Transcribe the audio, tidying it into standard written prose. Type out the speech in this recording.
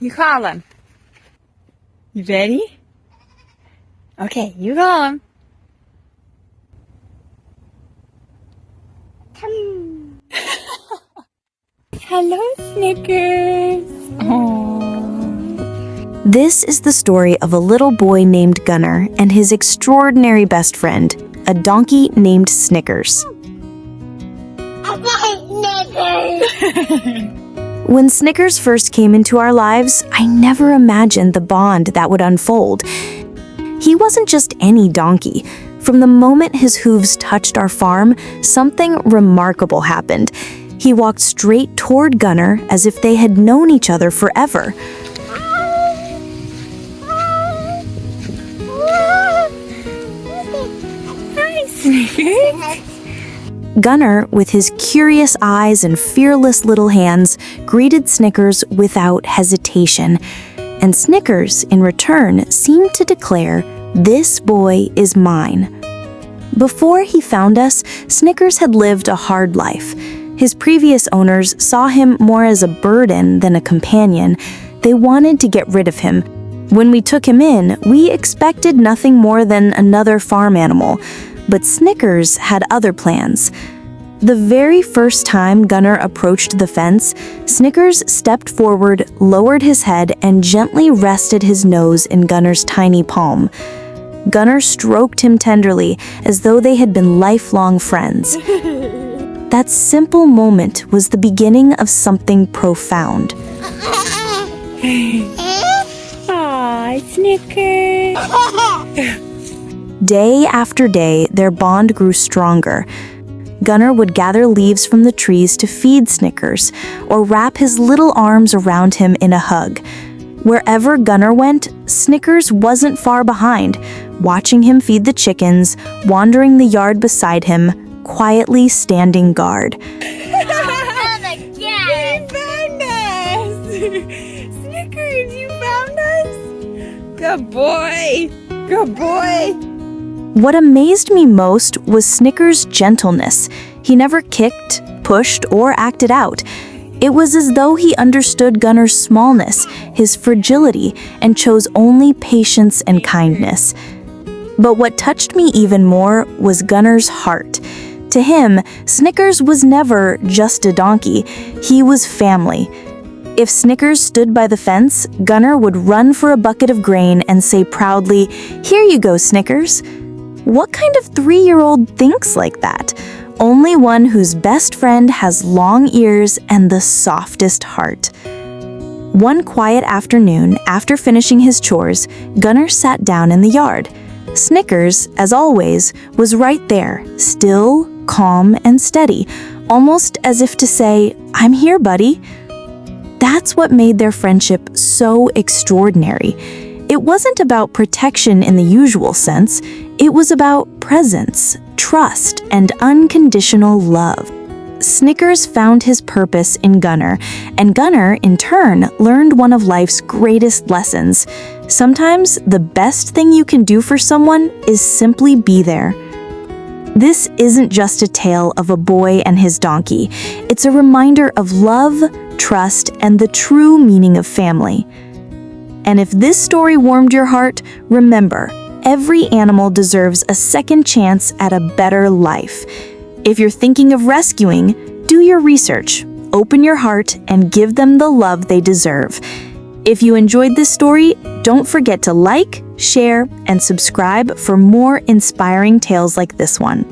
You call him. You ready? Okay, you call him. Hello, Snickers. Aww. This is the story of a little boy named Gunnar and his extraordinary best friend, a donkey named Snickers. When Snickers first came into our lives, I never imagined the bond that would unfold. He wasn't just any donkey. From the moment his hooves touched our farm, something remarkable happened. He walked straight toward Gunnar as if they had known each other forever. Hi, Snickers. Gunnar, with his curious eyes and fearless little hands, greeted Snickers without hesitation. And Snickers, in return, seemed to declare, "This boy is mine." Before he found us, Snickers had lived a hard life. His previous owners saw him more as a burden than a companion. They wanted to get rid of him. When we took him in, we expected nothing more than another farm animal. But Snickers had other plans. The very first time Gunnar approached the fence, Snickers stepped forward, lowered his head, and gently rested his nose in Gunnar's tiny palm. Gunnar stroked him tenderly, as though they had been lifelong friends. That simple moment was the beginning of something profound. Aw, Snickers. Day after day, their bond grew stronger. Gunnar would gather leaves from the trees to feed Snickers, or wrap his little arms around him in a hug. Wherever Gunnar went, Snickers wasn't far behind, watching him feed the chickens, wandering the yard beside him, quietly standing guard. You found us! Snickers, you found us? Good boy! Good boy! What amazed me most was Snickers' gentleness. He never kicked, pushed, or acted out. It was as though he understood Gunnar's smallness, his fragility, and chose only patience and kindness. But what touched me even more was Gunnar's heart. To him, Snickers was never just a donkey. He was family. If Snickers stood by the fence, Gunnar would run for a bucket of grain and say proudly, "Here you go, Snickers." What kind of 3-year-old thinks like that? Only one whose best friend has long ears and the softest heart. One quiet afternoon, after finishing his chores, Gunnar sat down in the yard. Snickers, as always, was right there, still, calm, and steady, almost as if to say, "I'm here, buddy." That's what made their friendship so extraordinary. It wasn't about protection in the usual sense. It was about presence, trust, and unconditional love. Snickers found his purpose in Gunnar, and Gunnar, in turn, learned one of life's greatest lessons. Sometimes the best thing you can do for someone is simply be there. This isn't just a tale of a boy and his donkey. It's a reminder of love, trust, and the true meaning of family. And if this story warmed your heart, remember, every animal deserves a second chance at a better life. If you're thinking of rescuing, do your research, open your heart, and give them the love they deserve. If you enjoyed this story, don't forget to like, share, and subscribe for more inspiring tales like this one.